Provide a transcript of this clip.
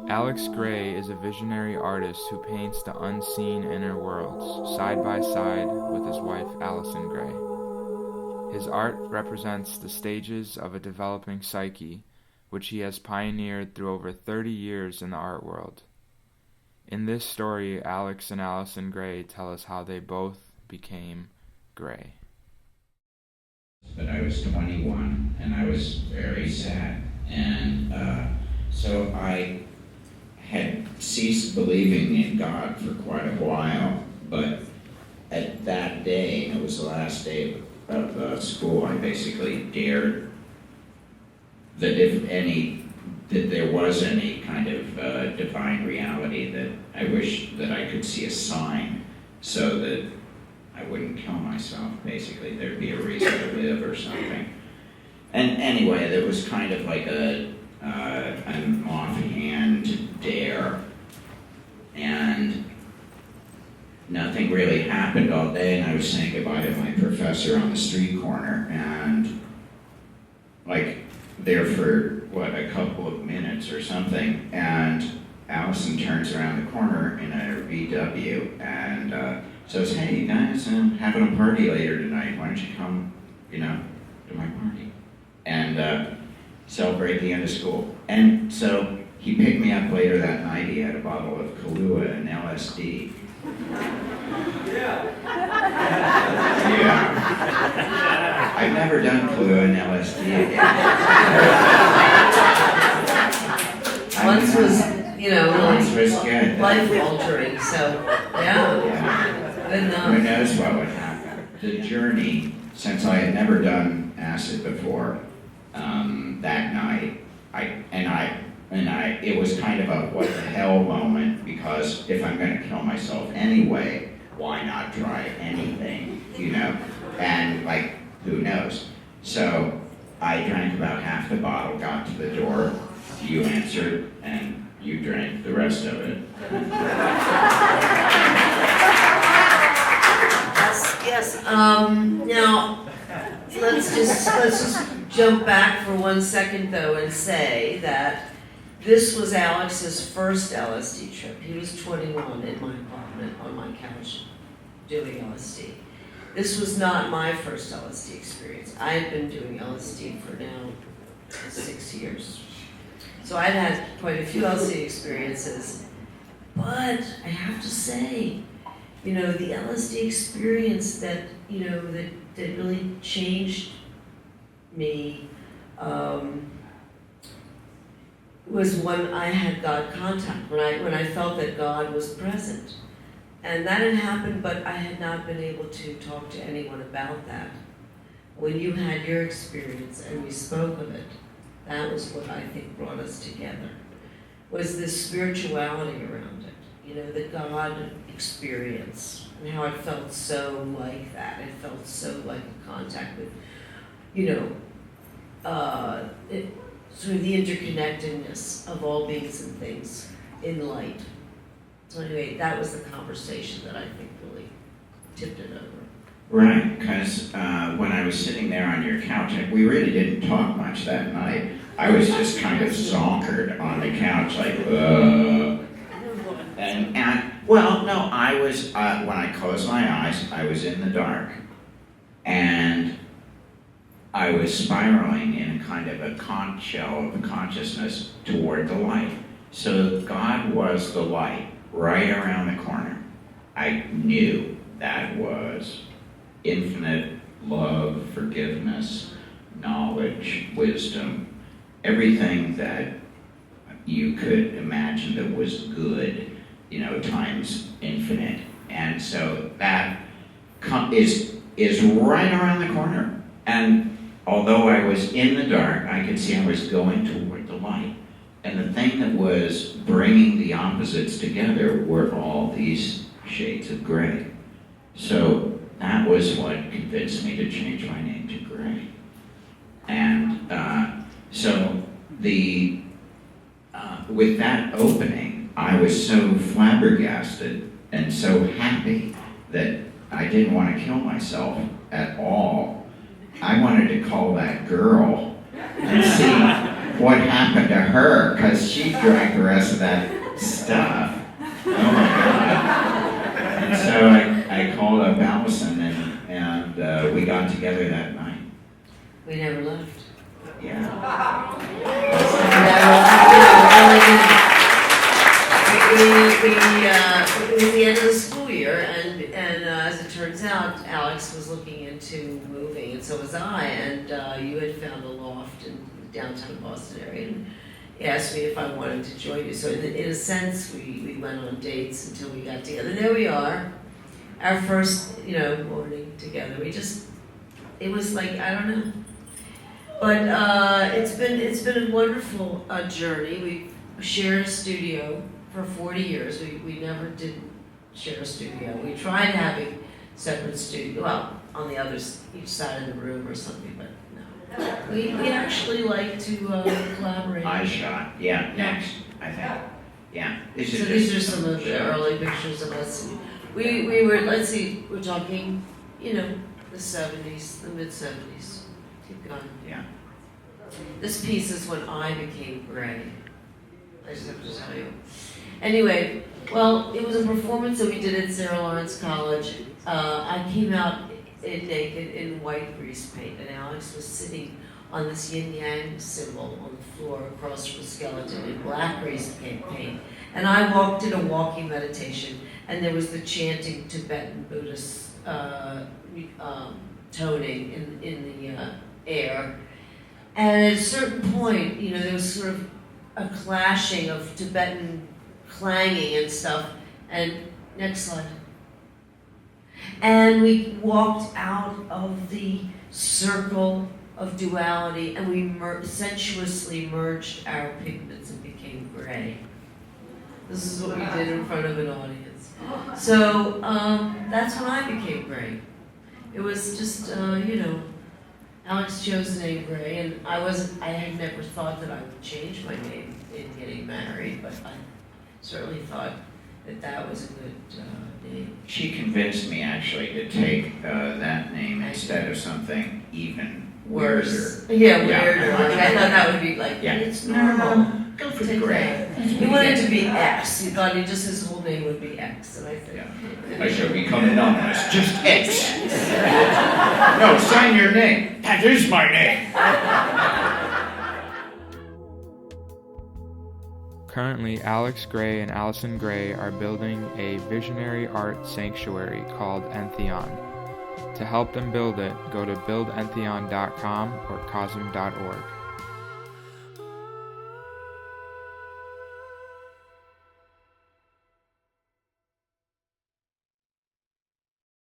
Alex Grey is a visionary artist who paints the unseen inner worlds, side by side with his wife Allyson Grey. His art represents the stages of a developing psyche, which he has pioneered through over 30 years in the art world. In this story, Alex and Allyson Grey tell us how they both became Grey. But I was 21 and I was very sad. And so I had ceased believing in God for quite a while. But at that day, and it was the last day of school, I basically dared that that there was any kind of divine reality, that I wish that I could see a sign so that I wouldn't kill myself. Basically, there'd be a reason to live or something. And anyway, there was kind of like an offhand dare, and nothing really happened all day, and I was saying goodbye to my professor on the street corner, and like there for a couple of minutes or something, and Allyson turns around the corner in a VW and says, "Hey guys, I'm having a party later tonight. Why don't you come, to my party and celebrate the end of school?" And so he picked me up later that night. He had a bottle of Kahlua and LSD. Yeah. I've never done Kahlua and LSD again. Once was, once was good. life altering, so, yeah. Good enough. Who knows what would happen? The journey, since I had never done acid before, that night, it was kind of a what the hell moment, because if I'm going to kill myself anyway, why not try anything, And who knows? So I drank about half the bottle, got to the door, you answered, and you drank the rest of it. Yes. Now, let's just jump back for 1 second though and say that this was Alex's first LSD trip. He was 21 in my apartment on my couch doing LSD. This was not my first LSD experience. I had been doing LSD for now 6 years. So I'd had quite a few LSD experiences, but I have to say, the LSD experience that really changed me was when I had God contact, when I felt that God was present. And that had happened, but I had not been able to talk to anyone about that. When you had your experience and we spoke of it, that was what I think brought us together, was this spirituality around it, the God experience, and how it felt so like that. It felt so like a contact with, sort of the interconnectedness of all beings and things in light. So anyway, that was the conversation that I think really tipped it over. Right, because when I was sitting there on your couch, we really didn't talk much that night. I was just kind of zonkered on the couch, I was, when I closed my eyes, I was in the dark, and I was spiraling in kind of a conch shell of consciousness toward the light. So God was the light right around the corner. I knew that was infinite love, forgiveness, knowledge, wisdom, everything that you could imagine that was good, times infinite. And so that is right around the corner. And although I was in the dark, I could see I was going toward the light. And the thing that was bringing the opposites together were all these shades of gray. So that was what convinced me to change my name to Grey. And so with that opening, I was so flabbergasted and so happy that I didn't want to kill myself at all. I wanted to call that girl and see what happened to her, because she drank the rest of that stuff. Oh my God. And so I called up Allison, and we got together that night. We never left. Yeah. It was the end of the school year, and as it turns out, Alex was looking into moving, and so was I, and you had found a loft in the downtown Boston area, and asked me if I wanted to join you. So in a sense, we went on dates until we got together. There we are, our first, morning together. It was like, I don't know. But it's been a wonderful journey. We shared a studio for 40 years. We never did share a studio. We tried having separate studio, well, on the each side of the room or something, but no. We actually like to collaborate. I shot. Yeah, next, I think. Yeah. So these are some of the early pictures of us. We were, let's see, we're talking, the 70s, the mid-70s. Keep going. Yeah. This piece is when I became gray. I just have to tell you. Anyway, well, it was a performance that we did at Sarah Lawrence College. I came out naked in white grease paint, and Alex was sitting on this yin-yang symbol on the floor across from a skeleton in black grease paint. And I did a walking meditation, and there was the chanting Tibetan Buddhist toning in the air. And at a certain point, there was sort of a clashing of Tibetan clanging and stuff. And next slide. And we walked out of the circle of duality, and we sensuously merged our pigments and became gray. This is what we did in front of an audience. So that's when I became gray. It was just, Alex chose the name Grey, and I had never thought that I would change my name in getting married, but I certainly thought that was a good name. She convinced me actually to take that name instead of something even Worse. weirder. Yeah, weirder. I thought that would be like, Yeah. it's normal. Go for Take Grey. that. He wanted to be X. He thought his whole name would be X, and I said, Yeah. I shall become known as just X. No, sign your name. That is my name. Currently, Alex Grey and Allyson Grey are building a visionary art sanctuary called Entheon. To help them build it, go to buildentheon.com or cosm.org.